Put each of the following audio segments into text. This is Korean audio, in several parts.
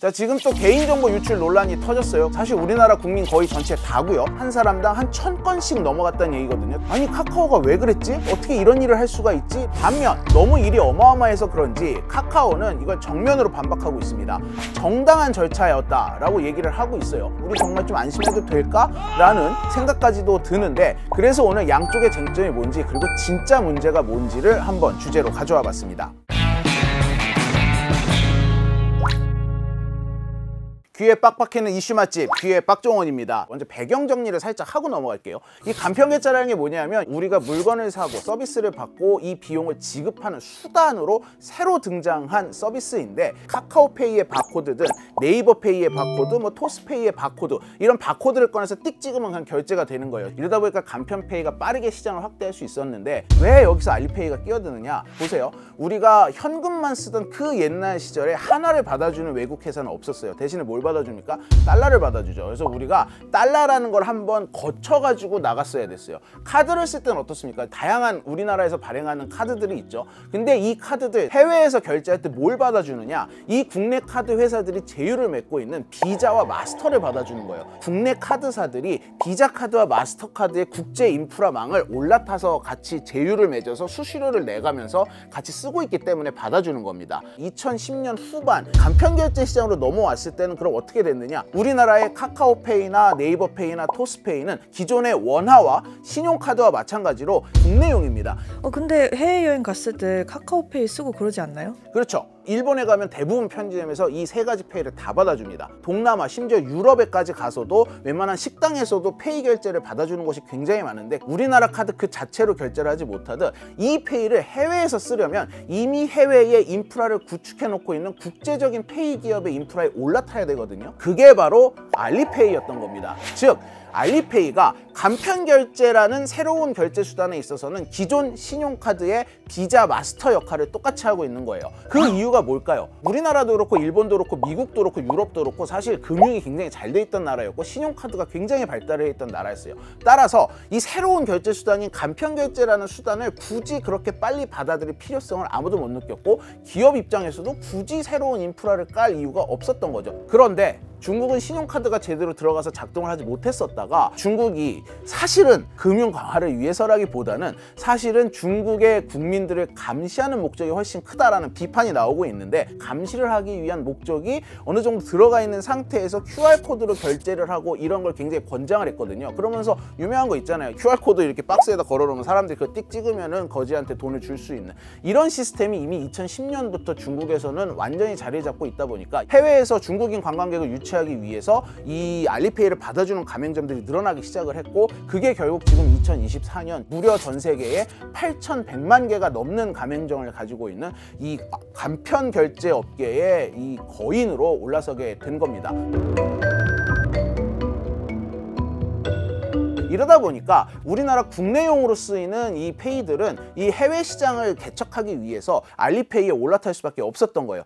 자, 지금 또 개인정보 유출 논란이 터졌어요. 사실 우리나라 국민 거의 전체 다고요. 한 사람당 한 1000건씩 넘어갔다는 얘기거든요. 아니, 카카오가 왜 그랬지? 어떻게 이런 일을 할 수가 있지? 반면 너무 일이 어마어마해서 그런지 카카오는 이걸 정면으로 반박하고 있습니다. 정당한 절차였다라고 얘기를 하고 있어요. 우리 정말 좀 안심해도 될까라는 생각까지도 드는데, 그래서 오늘 양쪽의 쟁점이 뭔지, 그리고 진짜 문제가 뭔지를 한번 주제로 가져와 봤습니다. 귀에 빡빡해는 이슈 맛집, 귀에 빡종원입니다. 먼저 배경 정리를 살짝 하고 넘어갈게요. 이 간편결제라는 게 뭐냐면, 우리가 물건을 사고 서비스를 받고 이 비용을 지급하는 수단으로 새로 등장한 서비스인데, 카카오페이의 바코드든 네이버페이의 바코드, 토스페이의 바코드, 이런 바코드를 꺼내서 띡 찍으면 그냥 결제가 되는 거예요. 이러다 보니까 간편페이가 빠르게 시장을 확대할 수 있었는데, 왜 여기서 알리페이가 끼어드느냐? 보세요. 우리가 현금만 쓰던 그 옛날 시절에 하나를 받아주는 외국 회사는 없었어요. 대신에 뭘 받아줍니까? 달러를 받아주죠. 그래서 우리가 달러라는 걸 한번 거쳐가지고 나갔어야 됐어요. 카드를 쓸 때는 어떻습니까? 다양한 우리나라에서 발행하는 카드들이 있죠. 근데 이 카드들 해외에서 결제할 때 뭘 받아주느냐? 이 국내 카드 회사들이 제휴를 맺고 있는 비자와 마스터를 받아주는 거예요. 국내 카드사들이 비자 카드와 마스터 카드의 국제 인프라망을 올라타서 같이 제휴를 맺어서 수수료를 내가면서 같이 쓰고 있기 때문에 받아주는 겁니다. 2010년 후반 간편결제 시장으로 넘어왔을 때는 그럼 어떻게 됐느냐? 우리나라의 카카오페이나 네이버페이나 토스페이는 기존의 원화와 신용카드와 마찬가지로 국내용입니다. 근데 해외여행 갔을 때 카카오페이 쓰고 그러지 않나요? 그렇죠. 일본에 가면 대부분 편의점에서 이 세 가지 페이를 다 받아줍니다. 동남아, 심지어 유럽에까지 가서도 웬만한 식당에서도 페이 결제를 받아주는 곳이 굉장히 많은데, 우리나라 카드 그 자체로 결제를 하지 못하듯 이 페이를 해외에서 쓰려면 이미 해외에 인프라를 구축해 놓고 있는 국제적인 페이 기업의 인프라에 올라타야 되거든요. 그게 바로 알리페이였던 겁니다. 즉, 알리페이가 간편결제라는 새로운 결제 수단에 있어서는 기존 신용카드의 비자 마스터 역할을 똑같이 하고 있는 거예요. 그 이유가 뭘까요? 우리나라도 그렇고 일본도 그렇고 미국도 그렇고 유럽도 그렇고 사실 금융이 굉장히 잘 돼 있던 나라였고 신용카드가 굉장히 발달해 있던 나라였어요. 따라서 이 새로운 결제 수단인 간편결제라는 수단을 굳이 그렇게 빨리 받아들일 필요성을 아무도 못 느꼈고, 기업 입장에서도 굳이 새로운 인프라를 깔 이유가 없었던 거죠. 그런데 중국은 신용카드가 제대로 들어가서 작동을 하지 못했었다가, 중국이 사실은 금융 강화를 위해서라기보다는 사실은 중국의 국민들을 감시하는 목적이 훨씬 크다라는 비판이 나오고 있는데, 감시를 하기 위한 목적이 어느 정도 들어가 있는 상태에서 QR코드로 결제를 하고 이런 걸 굉장히 권장을 했거든요. 그러면서 유명한 거 있잖아요. QR코드 이렇게 박스에다 걸어놓으면 사람들이 그거 띡 찍으면은 거지한테 돈을 줄 수 있는, 이런 시스템이 이미 2010년부터 중국에서는 완전히 자리 잡고 있다 보니까 해외에서 중국인 관광객을 유치하기 위해서 이 알리페이를 받아주는 가맹점들이 늘어나기 시작을 했고, 그게 결국 지금 2024년 무려 전 세계에 8,100만 개가 넘는 가맹점을 가지고 있는 이 간편 결제 업계의 이 거인으로 올라서게 된 겁니다. 이러다 보니까 우리나라 국내용으로 쓰이는 이 페이들은 이 해외 시장을 개척하기 위해서 알리페이에 올라탈 수밖에 없었던 거예요.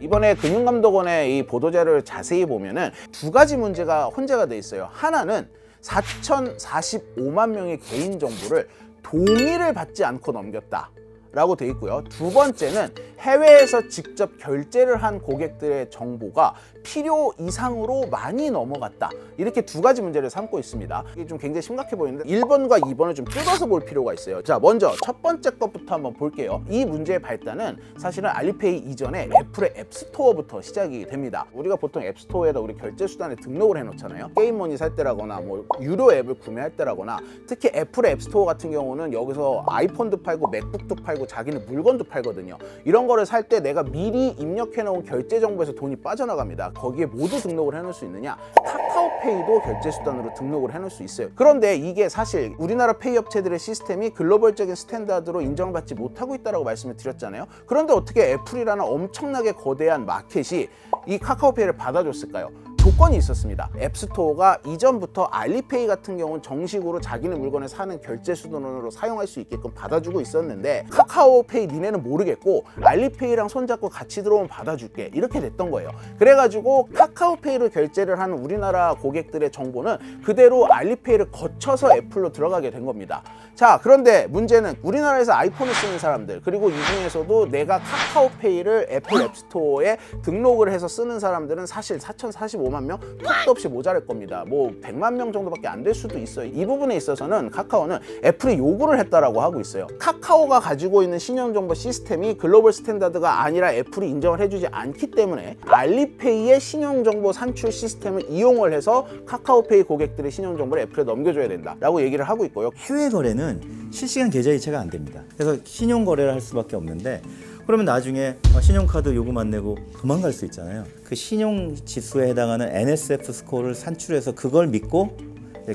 이번에 금융감독원의 이 보도자료를 자세히 보면은 두 가지 문제가 혼재가 돼 있어요. 하나는 4,045만 명의 개인정보를 동의를 받지 않고 넘겼다 라고 돼 있고요. 두 번째는 해외에서 직접 결제를 한 고객들의 정보가 필요 이상으로 많이 넘어갔다, 이렇게 두 가지 문제를 삼고 있습니다. 이게 좀 굉장히 심각해 보이는데 1번과 2번을 좀 뜯어서 볼 필요가 있어요. 자, 먼저 첫 번째 것부터 한번 볼게요. 이 문제의 발단은 사실은 알리페이 이전에 애플의 앱스토어부터 시작이 됩니다. 우리가 보통 앱스토어에다 우리 결제 수단에 등록을 해놓잖아요. 게임머니 살 때라거나 뭐 유료 앱을 구매할 때라거나, 특히 애플의 앱스토어 같은 경우는 여기서 아이폰도 팔고 맥북도 팔고 자기는 물건도 팔거든요. 이런 거를 살 때 내가 미리 입력해 놓은 결제 정보에서 돈이 빠져나갑니다. 거기에 모두 등록을 해놓을 수 있느냐? 카카오페이도 결제 수단으로 등록을 해놓을 수 있어요. 그런데 이게 사실 우리나라 페이 업체들의 시스템이 글로벌적인 스탠다드로 인정받지 못하고 있다고 말씀을 드렸잖아요. 그런데 어떻게 애플이라는 엄청나게 거대한 마켓이 이 카카오페이를 받아줬을까요? 조건이 있었습니다. 앱스토어가 이전부터 알리페이 같은 경우는 정식으로 자기네 물건을 사는 결제 수단으로 사용할 수 있게끔 받아주고 있었는데 카카오페이 니네는 모르겠고 알리페이랑 손잡고 같이 들어오면 받아줄게 이렇게 됐던 거예요. 그래가지고 카카오페이로 결제를 하는 우리나라 고객들의 정보는 그대로 알리페이를 거쳐서 애플로 들어가게 된 겁니다. 자, 그런데 문제는 우리나라에서 아이폰을 쓰는 사람들, 그리고 이 중에서도 내가 카카오페이를 애플 앱스토어에 등록을 해서 쓰는 사람들은 사실 4,045만 명 턱도 없이 모자랄 겁니다. 뭐 100만 명 정도밖에 안 될 수도 있어요. 이 부분에 있어서는 카카오는 애플이 요구를 했다라고 하고 있어요. 카카오가 가지고 있는 신용정보 시스템이 글로벌 스탠다드가 아니라 애플이 인정을 해주지 않기 때문에 알리페이의 신용정보 산출 시스템을 이용을 해서 카카오페이 고객들의 신용정보를 애플에 넘겨줘야 된다라고 얘기를 하고 있고요. 해외 거래는 실시간 계좌 이체가 안 됩니다. 그래서 신용 거래를 할 수밖에 없는데 그러면 나중에 신용카드 요금 안 내고 도망갈 수 있잖아요. 그 신용 지수에 해당하는 NSF 스코어를 산출해서 그걸 믿고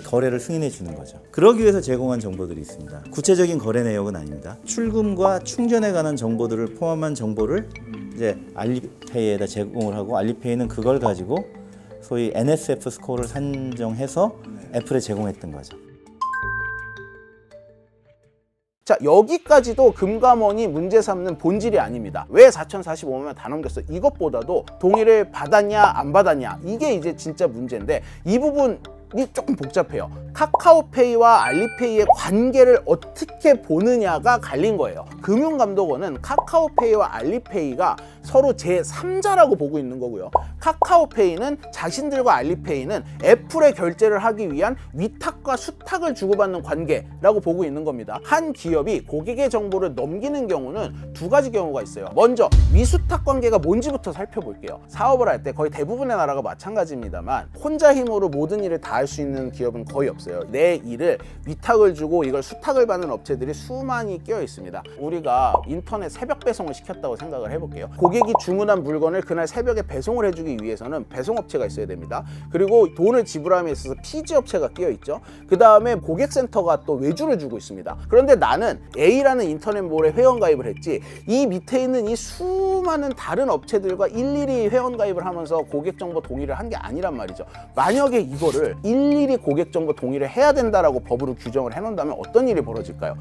거래를 승인해 주는 거죠. 그러기 위해서 제공한 정보들이 있습니다. 구체적인 거래 내역은 아닙니다. 출금과 충전에 관한 정보들을 포함한 정보를 이제 알리페이에다 제공을 하고 알리페이는 그걸 가지고 소위 NSF 스코어를 산정해서 애플에 제공했던 거죠. 자, 여기까지도 금감원이 문제 삼는 본질이 아닙니다. 왜 4,045만 명 다 넘겼어? 이것보다도 동의를 받았냐 안 받았냐 이게 이제 진짜 문제인데 이 부분이 조금 복잡해요. 카카오페이와 알리페이의 관계를 어떻게 보느냐가 갈린 거예요. 금융감독원은 카카오페이와 알리페이가 서로 제3자라고 보고 있는 거고요. 카카오페이는 자신들과 알리페이는 애플에 결제를 하기 위한 위탁과 수탁을 주고받는 관계라고 보고 있는 겁니다. 한 기업이 고객의 정보를 넘기는 경우는 두 가지 경우가 있어요. 먼저 위수탁 관계가 뭔지부터 살펴볼게요. 사업을 할 때 거의 대부분의 나라가 마찬가지입니다만 혼자 힘으로 모든 일을 다 할 수 있는 기업은 거의 없어요. 내 일을 위탁을 주고 이걸 수탁을 받는 업체들이 수많이 끼어 있습니다. 우리가 인터넷 새벽 배송을 시켰다고 생각을 해볼게요. 고객이 주문한 물건을 그날 새벽에 배송을 해주기 위해서는 배송업체가 있어야 됩니다. 그리고 돈을 지불함에 있어서 피지업체가 끼어 있죠. 그 다음에 고객센터가 또 외주를 주고 있습니다. 그런데 나는 A라는 인터넷몰에 회원가입을 했지 이 밑에 있는 이 수많은 다른 업체들과 일일이 회원가입을 하면서 고객정보 동의를 한 게 아니란 말이죠. 만약에 이거를 일일이 고객정보 동의를 해야 된다라고 법으로 규정을 해놓는다면 어떤 일이 벌어질까요?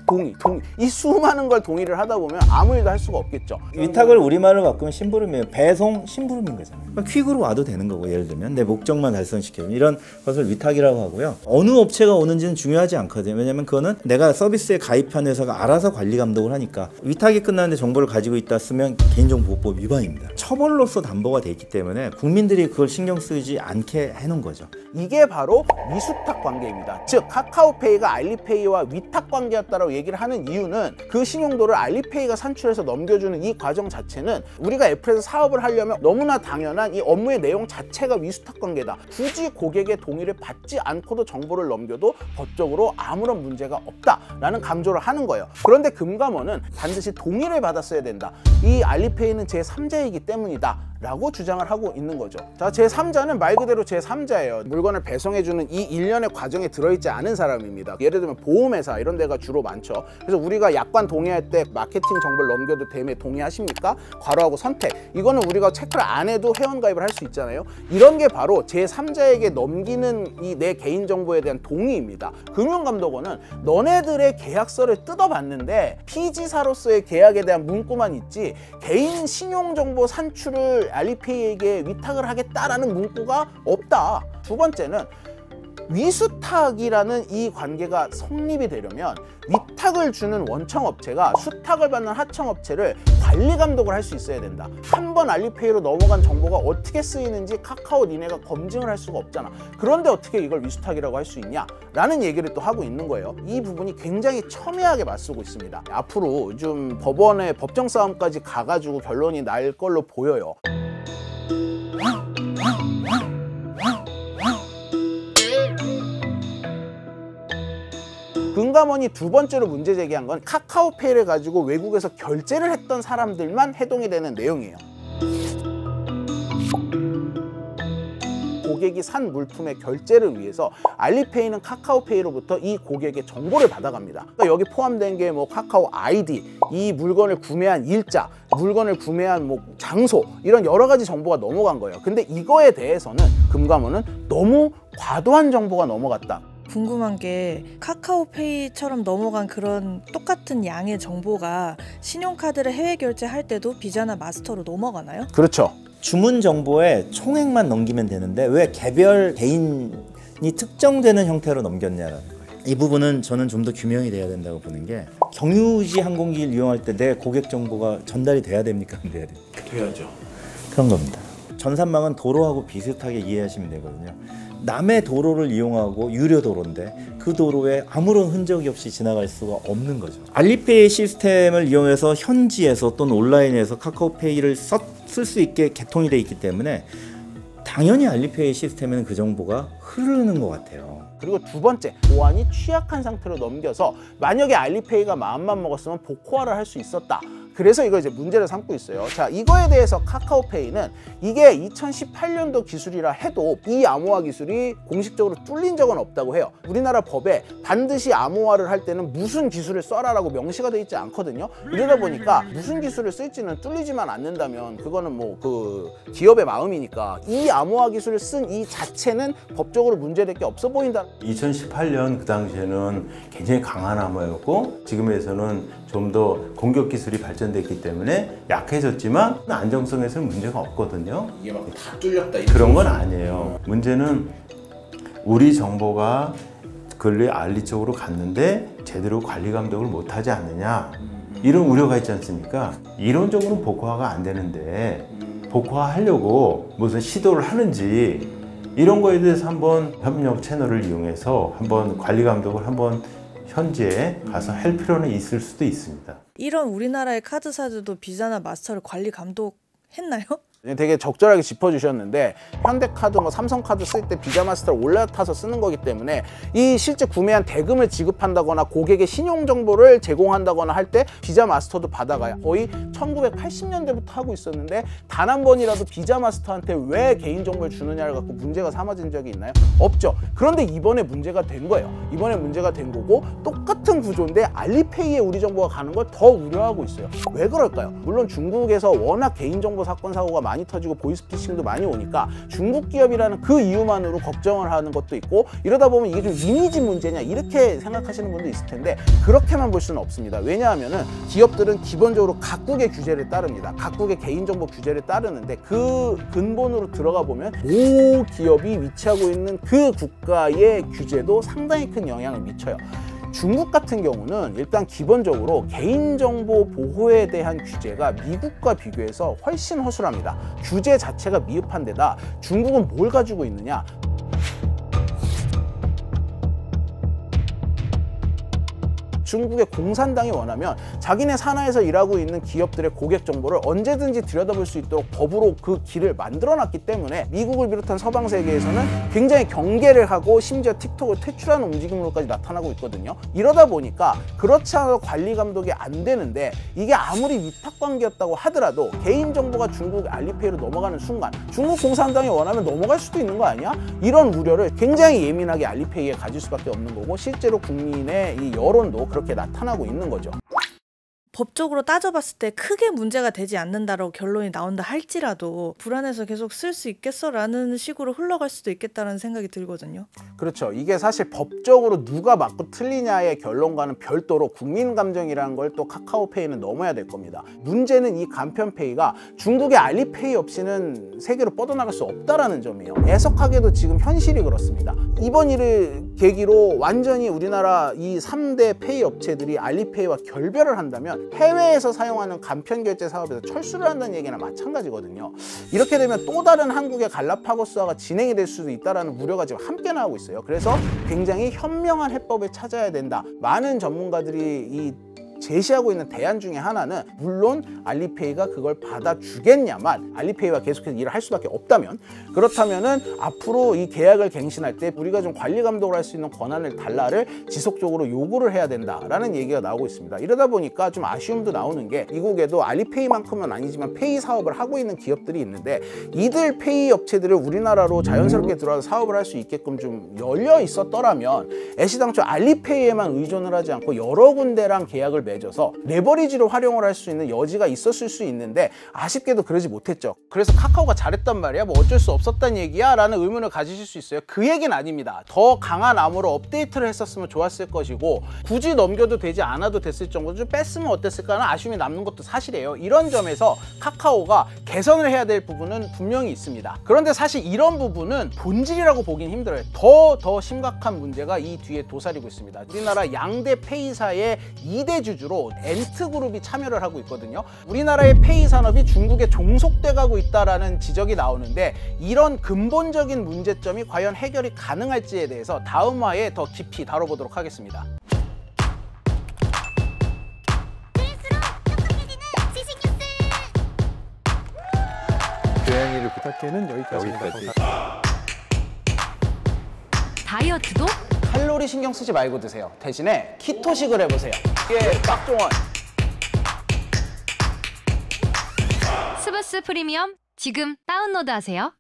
동의. 이 수많은 걸 동의를 하다 보면 아무 일도 할 수가 없겠죠. 위탁을 우리말로 바꾸면 심부름이에요. 배송 심부름인 거잖아요. 퀵으로 와도 되는 거고 예를 들면 내 목적만 달성시키는 이런 것을 위탁이라고 하고요. 어느 업체가 오는지는 중요하지 않거든요. 왜냐면 그거는 내가 서비스에 가입한 회사가 알아서 관리 감독을 하니까 위탁이 끝났는데 정보를 가지고 있다 쓰면 개인정보보호법 위반입니다. 처벌로서 담보가 돼 있기 때문에 국민들이 그걸 신경 쓰지 않게 해놓은 거죠. 이게 바로 위수탁 관계입니다. 즉 카카오페이가 알리페이와 위탁 관계였다라고 얘기를 하는 이유는 그 신용도를 알리페이가 산출해서 넘겨주는 이 과정 자체는 우리가 애플에서 사업을 하려면 너무나 당연한 이 업무의 내용 자체가 위수탁 관계다. 굳이 고객의 동의를 받지 않고도 정보를 넘겨도 법적으로 아무런 문제가 없다라는 강조를 하는 거예요. 그런데 금감원은 반드시 동의를 받았어야 된다. 이 알리페이는 제3자이기 때문이다. 라고 주장을 하고 있는 거죠. 자, 제3자는 말 그대로 제3자예요. 물건을 배송해주는 이 일련의 과정에 들어있지 않은 사람입니다. 예를 들면 보험회사 이런 데가 주로 많죠. 그래서 우리가 약관 동의할 때 마케팅 정보를 넘겨도 되면 동의하십니까? 괄호하고 선택. 이거는 우리가 체크를 안 해도 회원가입을 할 수 있잖아요. 이런 게 바로 제3자에게 넘기는 이 내 개인정보에 대한 동의입니다. 금융감독원은 너네들의 계약서를 뜯어봤는데 피지사로서의 계약에 대한 문구만 있지 개인 신용정보 산출을 알리페이에게 위탁을 하겠다라는 문구가 없다. 두 번째는 위수탁이라는 이 관계가 성립이 되려면 위탁을 주는 원청업체가 수탁을 받는 하청업체를 관리 감독을 할 수 있어야 된다. 한 번 알리페이로 넘어간 정보가 어떻게 쓰이는지 카카오 니네가 검증을 할 수가 없잖아. 그런데 어떻게 이걸 위수탁이라고 할 수 있냐? 라는 얘기를 또 하고 있는 거예요. 이 부분이 굉장히 첨예하게 맞서고 있습니다. 앞으로 좀 법원의 법정 싸움까지 가가지고 결론이 날 걸로 보여요. 금감원이 두 번째로 문제 제기한 건 카카오페이를 가지고 외국에서 결제를 했던 사람들만 해동이 되는 내용이에요. 고객이 산 물품의 결제를 위해서 알리페이는 카카오페이로부터 이 고객의 정보를 받아갑니다. 그러니까 여기 포함된 게 뭐 카카오 아이디, 이 물건을 구매한 일자, 물건을 구매한 뭐 장소, 이런 여러 가지 정보가 넘어간 거예요. 근데 이거에 대해서는 금감원은 너무 과도한 정보가 넘어갔다. 궁금한 게 카카오페이처럼 넘어간 그런 똑같은 양의 정보가 신용카드를 해외 결제할 때도 비자나 마스터로 넘어가나요? 그렇죠. 주문 정보에 총액만 넘기면 되는데 왜 개별 개인이 특정되는 형태로 넘겼냐는 거예요. 이 부분은 저는 좀 더 규명이 돼야 된다고 보는 게, 경유지 항공기를 이용할 때 내 고객 정보가 전달이 돼야 됩니까? 안 돼야 됩니까? 돼야죠. 그런 겁니다. 전산망은 도로하고 비슷하게 이해하시면 되거든요. 남의 도로를 이용하고 유료 도로인데 그 도로에 아무런 흔적이 없이 지나갈 수가 없는 거죠. 알리페이 시스템을 이용해서 현지에서 또는 온라인에서 카카오페이를 쓸 수 있게 개통이 돼 있기 때문에 당연히 알리페이 시스템에는 그 정보가 흐르는 것 같아요. 그리고 두 번째, 보안이 취약한 상태로 넘겨서 만약에 알리페이가 마음만 먹었으면 복호화를 할 수 있었다. 그래서 이거 이제 문제를 삼고 있어요. 자, 이거에 대해서 카카오페이는 이게 2018년도 기술이라 해도 이 암호화 기술이 공식적으로 뚫린 적은 없다고 해요. 우리나라 법에 반드시 암호화를 할 때는 무슨 기술을 써라라고 명시가 돼 있지 않거든요. 이러다 보니까 무슨 기술을 쓸지는 뚫리지만 않는다면 그거는 뭐 그 기업의 마음이니까 이 암호화 기술을 쓴 이 자체는 법적으로 문제될 게 없어 보인다. 2018년 그 당시에는 굉장히 강한 암호였고 지금에서는 좀 더 공격 기술이 발전됐기 때문에 약해졌지만 안정성에서는 문제가 없거든요. 이게 막 다 뚫렸다. 그런 건 아니에요. 문제는 우리 정보가 근래 알리 쪽으로 갔는데 제대로 관리 감독을 못하지 않느냐, 이런 우려가 있지 않습니까? 이론적으로는 복호화가 안 되는데 복호화하려고 무슨 시도를 하는지, 이런 거에 대해서 한번 협력 채널을 이용해서 한번 관리 감독을 한번 현지에 가서 할 필요는 있을 수도 있습니다. 이런 우리나라의 카드사들도 비자나 마스터를 관리 감독했나요? 되게 적절하게 짚어주셨는데, 현대카드, 뭐 삼성카드 쓸 때 비자 마스터를 올라타서 쓰는 거기 때문에 이 실제 구매한 대금을 지급한다거나 고객의 신용 정보를 제공한다거나 할 때 비자 마스터도 받아가요. 거의 1980년대부터 하고 있었는데 단 한 번이라도 비자 마스터한테 왜 개인 정보를 주느냐를 갖고 문제가 삼아진 적이 있나요? 없죠. 그런데 이번에 문제가 된 거예요. 이번에 문제가 된 거고, 똑같은 구조인데 알리페이에 우리 정보가 가는 걸 더 우려하고 있어요. 왜 그럴까요? 물론 중국에서 워낙 개인정보 사건 사고가 많이 터지고 보이스피싱도 많이 오니까 중국 기업이라는 그 이유만으로 걱정을 하는 것도 있고, 이러다 보면 이게 좀 이미지 문제냐 이렇게 생각하시는 분도 있을 텐데 그렇게만 볼 수는 없습니다. 왜냐하면은 기업들은 기본적으로 각국의 규제를 따릅니다. 각국의 개인정보 규제를 따르는데 그 근본으로 들어가 보면 모 기업이 위치하고 있는 그 국가의 규제도 상당히 큰 영향을 미쳐요. 중국 같은 경우는 일단 기본적으로 개인정보 보호에 대한 규제가 미국과 비교해서 훨씬 허술합니다. 규제 자체가 미흡한 데다 중국은 뭘 가지고 있느냐? 중국의 공산당이 원하면 자기네 산하에서 일하고 있는 기업들의 고객 정보를 언제든지 들여다볼 수 있도록 법으로 그 길을 만들어놨기 때문에 미국을 비롯한 서방 세계에서는 굉장히 경계를 하고 심지어 틱톡을 퇴출하는 움직임으로까지 나타나고 있거든요. 이러다 보니까 그렇지 않아도 관리 감독이 안 되는데, 이게 아무리 위탁관계였다고 하더라도 개인정보가 중국 알리페이로 넘어가는 순간 중국 공산당이 원하면 넘어갈 수도 있는 거 아니야? 이런 우려를 굉장히 예민하게 알리페이에 가질 수밖에 없는 거고, 실제로 국민의 이 여론도 그렇게 나타나고 있는 거죠. 법적으로 따져봤을 때 크게 문제가 되지 않는다라고 결론이 나온다 할지라도 불안해서 계속 쓸 수 있겠어라는 식으로 흘러갈 수도 있겠다는 생각이 들거든요. 그렇죠. 이게 사실 법적으로 누가 맞고 틀리냐의 결론과는 별도로 국민 감정이라는 걸 또 카카오페이는 넘어야 될 겁니다. 문제는 이 간편페이가 중국의 알리페이 없이는 세계로 뻗어나갈 수 없다라는 점이에요. 애석하게도 지금 현실이 그렇습니다. 이번 일을 계기로 완전히 우리나라 이 3대 페이 업체들이 알리페이와 결별을 한다면 해외에서 사용하는 간편 결제 사업에서 철수를 한다는 얘기나 마찬가지거든요. 이렇게 되면 또 다른 한국의 갈라파고스화가 진행이 될 수도 있다는 우려가 지금 함께 나오고 있어요. 그래서 굉장히 현명한 해법을 찾아야 된다. 많은 전문가들이 이 제시하고 있는 대안 중에 하나는, 물론 알리페이가 그걸 받아주겠냐만, 알리페이와 계속해서 일을 할 수밖에 없다면, 그렇다면은 앞으로 이 계약을 갱신할 때 우리가 좀 관리 감독을 할 수 있는 권한을 달라를 지속적으로 요구를 해야 된다라는 얘기가 나오고 있습니다. 이러다 보니까 좀 아쉬움도 나오는 게, 미국에도 알리페이만큼은 아니지만 페이 사업을 하고 있는 기업들이 있는데, 이들 페이 업체들을 우리나라로 자연스럽게 들어와서 사업을 할 수 있게끔 좀 열려 있었더라면, 애시당초 알리페이에만 의존을 하지 않고 여러 군데랑 계약을 맺어서 레버리지로 활용을 할 수 있는 여지가 있었을 수 있는데, 아쉽게도 그러지 못했죠. 그래서 카카오가 잘했단 말이야, 뭐 어쩔 수 없었단 얘기야 라는 의문을 가지실 수 있어요. 그 얘기는 아닙니다. 더 강한 암호로 업데이트를 했었으면 좋았을 것이고, 굳이 넘겨도 되지 않아도 됐을 정도로 좀 뺐으면 어땠을까 하는 아쉬움이 남는 것도 사실이에요. 이런 점에서 카카오가 개선을 해야 될 부분은 분명히 있습니다. 그런데 사실 이런 부분은 본질이라고 보긴 힘들어요. 더 심각한 문제가 이 뒤에 도사리고 있습니다. 우리나라 양대 페이사의 2대 주주로 엔트그룹이 참여를 하고 있거든요. 우리나라의 페이 산업이 중국에 종속돼 가고 있다라는 지적이 나오는데, 이런 근본적인 문제점이 과연 해결이 가능할지에 대해서 다음 화에 더 깊이 다뤄보도록 하겠습니다. 고양이를 부탁해는 여기까지입니다. 다이어트도 칼로리 신경 쓰지 말고 드세요. 대신에 키토식을 해보세요. 이게 빡종원. 스브스 프리미엄 지금 다운로드하세요.